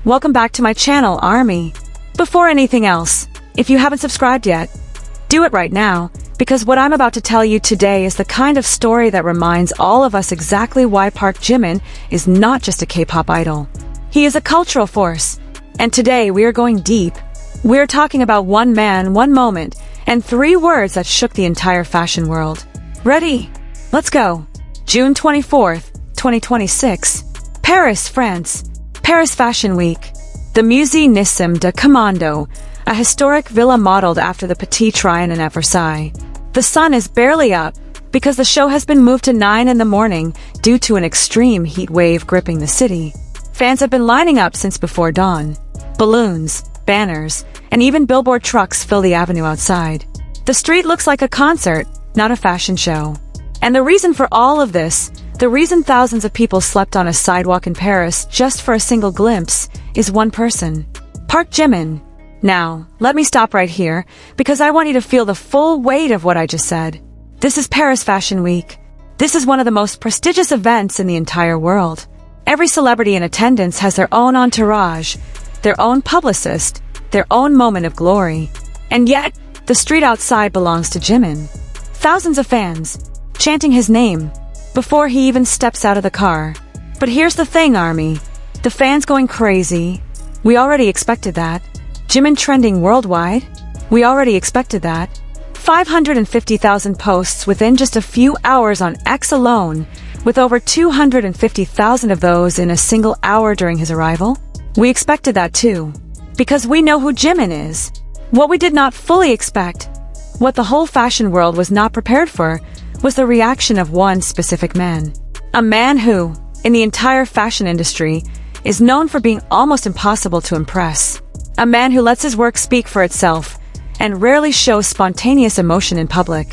Welcome back to my channel, Army. Before anything else, if you haven't subscribed yet, do it right now, because what I'm about to tell you today is the kind of story that reminds all of us exactly why ParkJimin is not just a K-pop idol. He is a cultural force. And today we are going deep. We're talking about one man, one moment, and 3 words that shook the entire fashion world. Ready? Let's go. June 24th, 2026. Paris, France. Paris Fashion Week. The Musée Nissim de Commando, a historic villa modeled after the Petit Trianon at Versailles. The sun is barely up because the show has been moved to 9 in the morning due to an extreme heat wave gripping the city. Fans have been lining up since before dawn. Balloons, banners, and even billboard trucks fill the avenue outside. The street looks like a concert, not a fashion show. And the reason for all of this, the reason thousands of people slept on a sidewalk in Paris just for a single glimpse, is one person. ParkJimin. Now, let me stop right here, because I want you to feel the full weight of what I just said. This is Paris Fashion Week. This is one of the most prestigious events in the entire world. Every celebrity in attendance has their own entourage, their own publicist, their own moment of glory. And yet, the street outside belongs to Jimin. Thousands of fans, chanting his name, before he even steps out of the car. But here's the thing, Army. The fans going crazy. We already expected that. Jimin trending worldwide? We already expected that. 550,000 posts within just a few hours on X alone, with over 250,000 of those in a single hour during his arrival? We expected that too. Because we know who Jimin is. What we did not fully expect, what the whole fashion world was not prepared for, was the reaction of one specific man. A man who, in the entire fashion industry, is known for being almost impossible to impress. A man who lets his work speak for itself and rarely shows spontaneous emotion in public.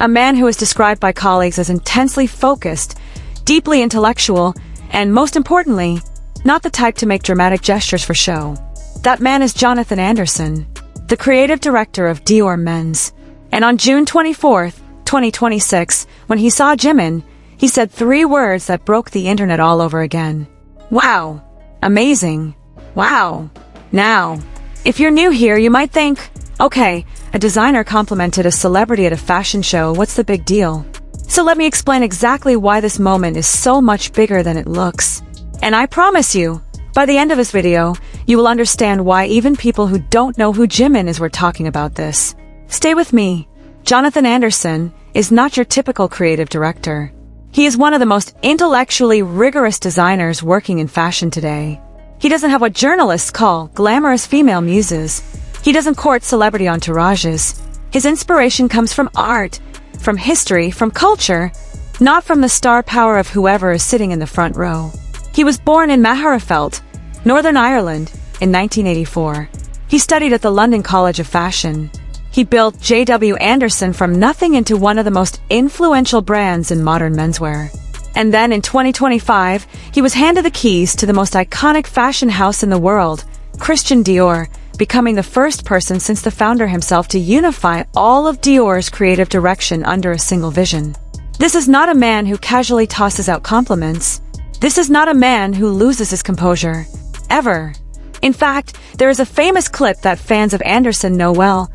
A man who is described by colleagues as intensely focused, deeply intellectual, and most importantly, not the type to make dramatic gestures for show. That man is Jonathan Anderson, the creative director of Dior Men's. And on June 24th, 2026, when he saw Jimin, he said 3 words that broke the internet all over again. Wow. Amazing. Wow. Now, if you're new here, you might think, okay, a designer complimented a celebrity at a fashion show, what's the big deal? So let me explain exactly why this moment is so much bigger than it looks. And I promise you, by the end of this video, you will understand why even people who don't know who Jimin is were talking about this. Stay with me. Jonathan Anderson is not your typical creative director. He is one of the most intellectually rigorous designers working in fashion today. He doesn't have what journalists call glamorous female muses. He doesn't court celebrity entourages. His inspiration comes from art, from history, from culture, not from the star power of whoever is sitting in the front row. He was born in Maharafelt, Northern Ireland, in 1984. He studied at the London College of Fashion. He built J.W. Anderson from nothing into one of the most influential brands in modern menswear. And then in 2025, he was handed the keys to the most iconic fashion house in the world, Christian Dior, becoming the first person since the founder himself to unify all of Dior's creative direction under a single vision. This is not a man who casually tosses out compliments. This is not a man who loses his composure. Ever. In fact, there is a famous clip that fans of Anderson know well,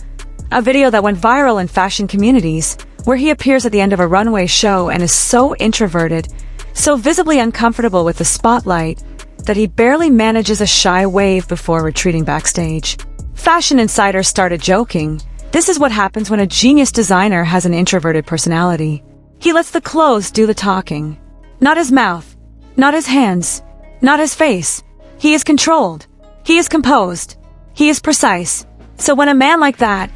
a video that went viral in fashion communities, where he appears at the end of a runway show and is so introverted, so visibly uncomfortable with the spotlight, that he barely manages a shy wave before retreating backstage. Fashion insiders started joking, this is what happens when a genius designer has an introverted personality. He lets the clothes do the talking. Not his mouth, not his hands, not his face. He is controlled. He is composed. He is precise. So when a man like that,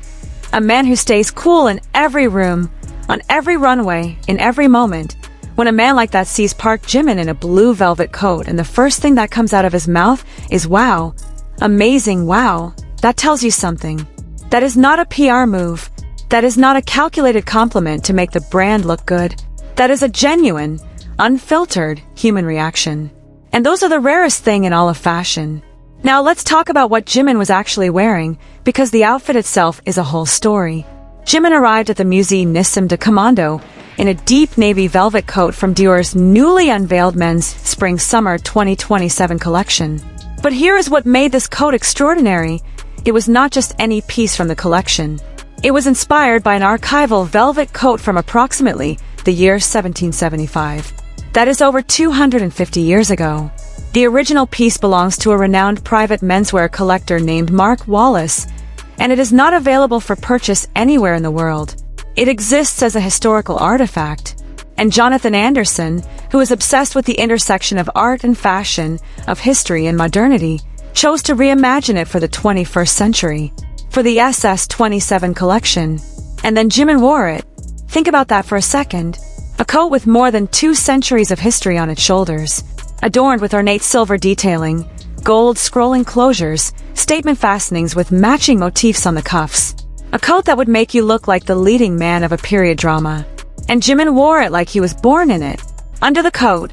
a man who stays cool in every room, on every runway, in every moment, when a man like that sees ParkJimin in a blue velvet coat and the first thing that comes out of his mouth is wow, amazing wow, that tells you something. That is not a PR move. That is not a calculated compliment to make the brand look good. That is a genuine, unfiltered human reaction. And those are the rarest thing in all of fashion. Now let's talk about what Jimin was actually wearing, because the outfit itself is a whole story. Jimin arrived at the Musée Nissim de Commando in a deep navy velvet coat from Dior's newly unveiled men's Spring-Summer 2027 collection. But here is what made this coat extraordinary. It was not just any piece from the collection. It was inspired by an archival velvet coat from approximately the year 1775. That is over 250 years ago. The original piece belongs to a renowned private menswear collector named Mark Wallace, and it is not available for purchase anywhere in the world. It exists as a historical artifact. And Jonathan Anderson, who is obsessed with the intersection of art and fashion, of history and modernity, chose to reimagine it for the 21st century, for the SS27 collection. And then Jimin wore it. Think about that for a second. A coat with more than 2 centuries of history on its shoulders, adorned with ornate silver detailing, gold scrolling closures, statement fastenings with matching motifs on the cuffs. A coat that would make you look like the leading man of a period drama. And Jimin wore it like he was born in it. Under the coat,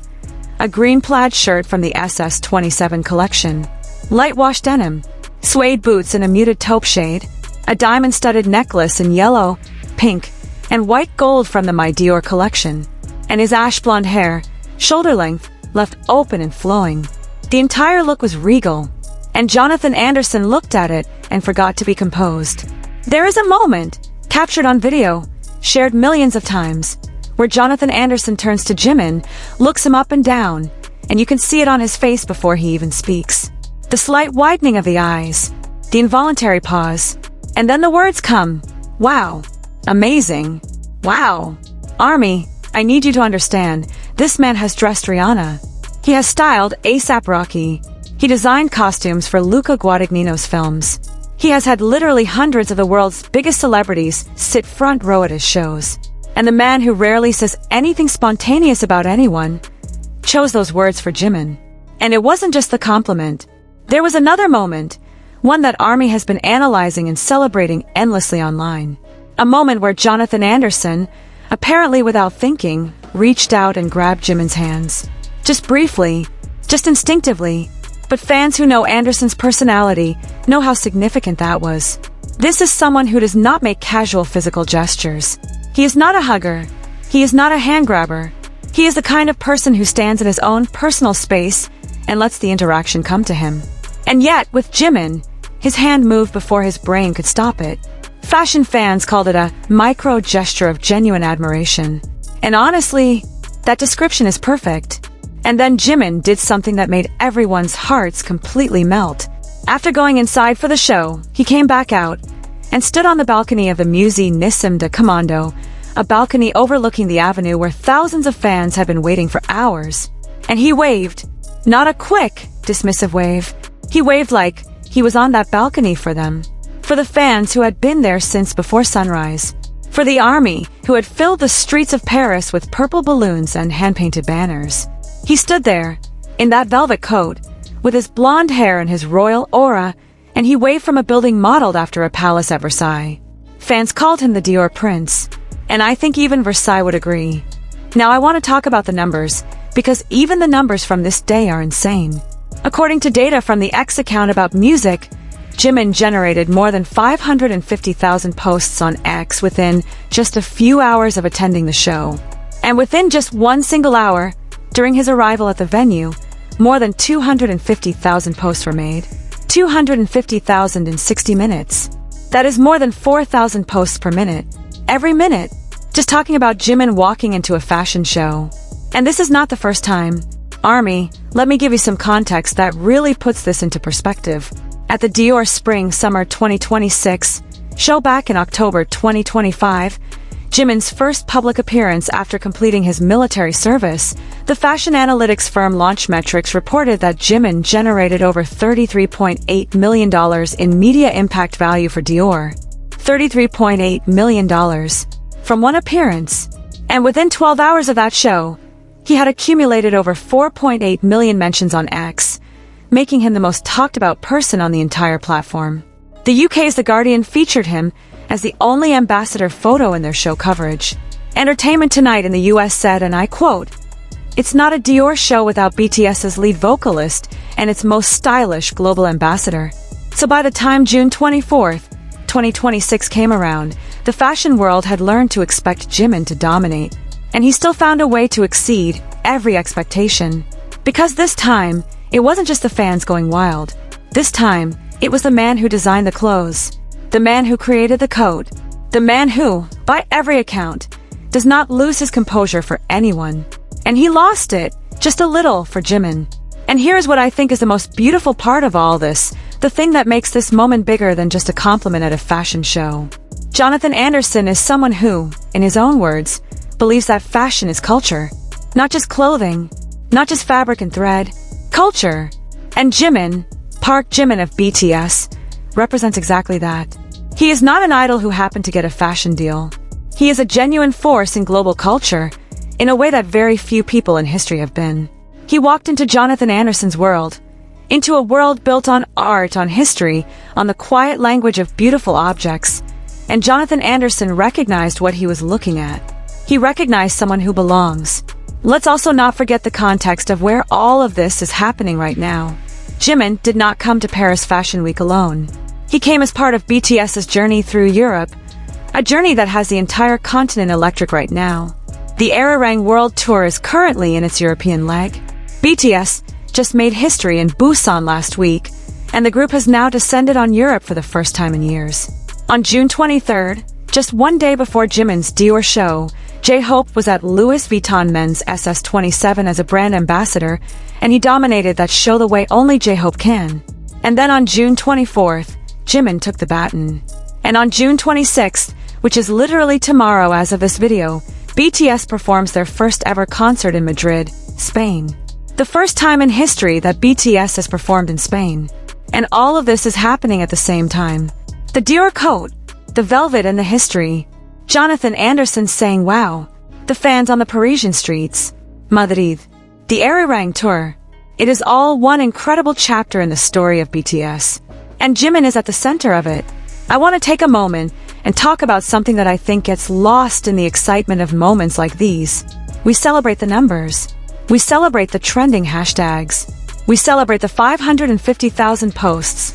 a green plaid shirt from the SS27 collection, light wash denim, suede boots in a muted taupe shade, a diamond-studded necklace in yellow, pink, and white gold from the My Dior collection, and his ash blonde hair, shoulder length, left open and flowing. The entire look was regal, and Jonathan Anderson looked at it and forgot to be composed. There is a moment, captured on video, shared millions of times, where Jonathan Anderson turns to Jimin, looks him up and down, and you can see it on his face before he even speaks. The slight widening of the eyes, the involuntary pause, and then the words come. Wow. Amazing. Wow. Army, I need you to understand, this man has dressed Rihanna. He has styled A$AP Rocky. He designed costumes for Luca Guadagnino's films. He has had literally hundreds of the world's biggest celebrities sit front row at his shows. And the man who rarely says anything spontaneous about anyone chose those words for Jimin. And it wasn't just the compliment. There was another moment, one that Army has been analyzing and celebrating endlessly online. A moment where Jonathan Anderson, apparently without thinking, reached out and grabbed Jimin's hands. Just briefly, just instinctively. But fans who know Anderson's personality know how significant that was. This is someone who does not make casual physical gestures. He is not a hugger. He is not a hand grabber. He is the kind of person who stands in his own personal space and lets the interaction come to him. And yet, with Jimin, his hand moved before his brain could stop it. Fashion fans called it a micro gesture of genuine admiration. And honestly, that description is perfect. And then Jimin did something that made everyone's hearts completely melt. After going inside for the show, he came back out and stood on the balcony of the Musée Nissim de Commando, a balcony overlooking the avenue where thousands of fans had been waiting for hours. And he waved. Not a quick, dismissive wave. He waved like he was on that balcony for them. For the fans who had been there since before sunrise. For the army who had filled the streets of Paris with purple balloons and hand-painted banners. He stood there, in that velvet coat, with his blonde hair and his royal aura, and he waved from a building modeled after a palace at Versailles. Fans called him the Dior Prince, and I think even Versailles would agree. Now I want to talk about the numbers, because even the numbers from this day are insane. According to data from the X account about music, Jimin generated more than 550,000 posts on X within just a few hours of attending the show. And within just one single hour, during his arrival at the venue, more than 250,000 posts were made. 250,000 in 60 minutes. That is more than 4,000 posts per minute. Every minute. Just talking about Jimin walking into a fashion show. And this is not the first time. Army, let me give you some context that really puts this into perspective. At the Dior Spring-Summer 2026 show back in October 2025, Jimin's first public appearance after completing his military service, the fashion analytics firm Launchmetrics reported that Jimin generated over $33.8 million in media impact value for Dior. $33.8 million from one appearance. And within 12 hours of that show, he had accumulated over 4.8 million mentions on X, making him the most talked about person on the entire platform. The UK's The Guardian featured him as the only ambassador photo in their show coverage. Entertainment Tonight in the US said, and I quote, "It's not a Dior show without BTS's lead vocalist and its most stylish global ambassador." So by the time June 24th, 2026 came around, the fashion world had learned to expect Jimin to dominate. And he still found a way to exceed every expectation. Because this time, it wasn't just the fans going wild. This time, it was the man who designed the clothes, the man who created the coat, the man who, by every account, does not lose his composure for anyone. And he lost it, just a little, for Jimin. And here's what I think is the most beautiful part of all this, the thing that makes this moment bigger than just a compliment at a fashion show. Jonathan Anderson is someone who, in his own words, believes that fashion is culture. Not just clothing, not just fabric and thread, culture. And Jimin, ParkJimin of BTS, represents exactly that. He is not an idol who happened to get a fashion deal. He is a genuine force in global culture, in a way that very few people in history have been. He walked into Jonathan Anderson's world, into a world built on art, on history, on the quiet language of beautiful objects, and Jonathan Anderson recognized what he was looking at. He recognized someone who belongs. Let's also not forget the context of where all of this is happening right now. Jimin did not come to Paris Fashion Week alone. He came as part of BTS's journey through Europe, a journey that has the entire continent electric right now. The Arirang World Tour is currently in its European leg. BTS just made history in Busan last week, and the group has now descended on Europe for the first time in years. On June 23rd, just one day before Jimin's Dior show, J-Hope was at Louis Vuitton Men's SS27 as a brand ambassador, and he dominated that show the way only J-Hope can. And then on June 24th, Jimin took the baton. And on June 26th, which is literally tomorrow as of this video, BTS performs their first ever concert in Madrid, Spain. The first time in history that BTS has performed in Spain. And all of this is happening at the same time. The Dior coat, the velvet and the history. Jonathan Anderson saying wow. The fans on the Parisian streets. Madrid. The Arirang tour. It is all one incredible chapter in the story of BTS. And Jimin is at the center of it. I want to take a moment and talk about something that I think gets lost in the excitement of moments like these. We celebrate the numbers. We celebrate the trending hashtags. We celebrate the 550,000 posts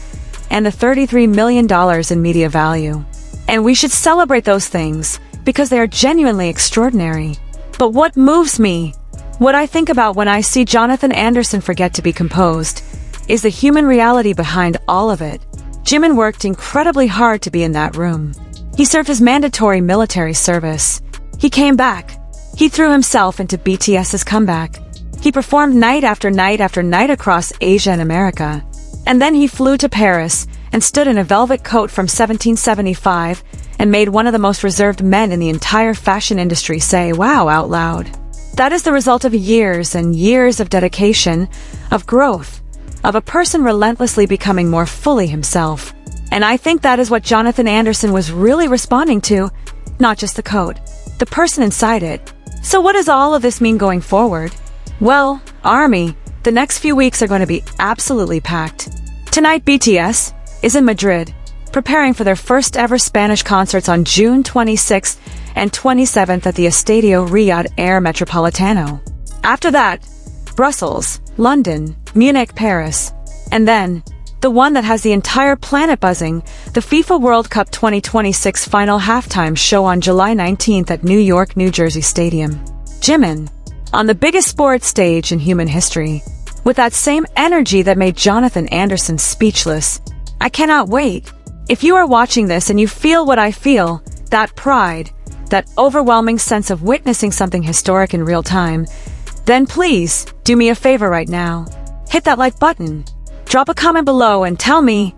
and the $33 million in media value. And we should celebrate those things because they are genuinely extraordinary. But what moves me, what I think about when I see Jonathan Anderson forget to be composed, is the human reality behind all of it. Jimin worked incredibly hard to be in that room. He served his mandatory military service. He came back. He threw himself into BTS's comeback. He performed night after night after night across Asia and America. And then he flew to Paris and stood in a velvet coat from 1775 and made one of the most reserved men in the entire fashion industry say wow out loud. That is the result of years and years of dedication, of growth, of a person relentlessly becoming more fully himself. And I think that is what Jonathan Anderson was really responding to, not just the coat, the person inside it. So what does all of this mean going forward? Well, ARMY, the next few weeks are going to be absolutely packed. Tonight BTS is in Madrid, preparing for their first ever Spanish concerts on June 26th and 27th at the Estadio Riyadh Air Metropolitano. After that, Brussels, London, Munich, Paris, and then, the one that has the entire planet buzzing, the FIFA World Cup 2026 final halftime show on July 19th at New York, New Jersey Stadium. Jimin, on the biggest sports stage in human history, with that same energy that made Jonathan Anderson speechless. I cannot wait. If you are watching this and you feel what I feel, that pride, that overwhelming sense of witnessing something historic in real time, then please, do me a favor right now. Hit that like button. Drop a comment below and tell me,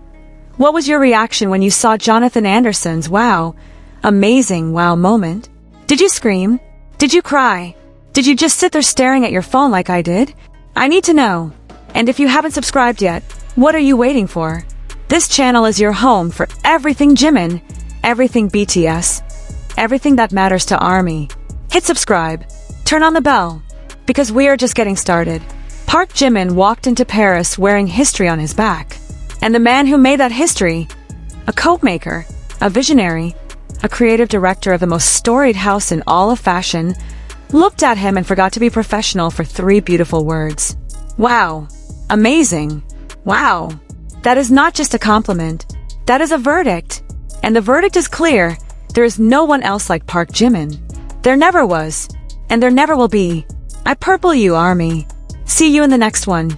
what was your reaction when you saw Jonathan Anderson's wow, amazing wow moment? Did you scream? Did you cry? Did you just sit there staring at your phone like I did? I need to know. And if you haven't subscribed yet, what are you waiting for? This channel is your home for everything Jimin, everything BTS, everything that matters to ARMY. Hit subscribe, turn on the bell, because we are just getting started. ParkJimin walked into Paris wearing history on his back. And the man who made that history, a coat maker, a visionary, a creative director of the most storied house in all of fashion, looked at him and forgot to be professional for 3 beautiful words. Wow. Amazing. Wow. That is not just a compliment. That is a verdict. And the verdict is clear. There is no one else like ParkJimin. There never was. And there never will be. I purple you, ARMY. See you in the next one.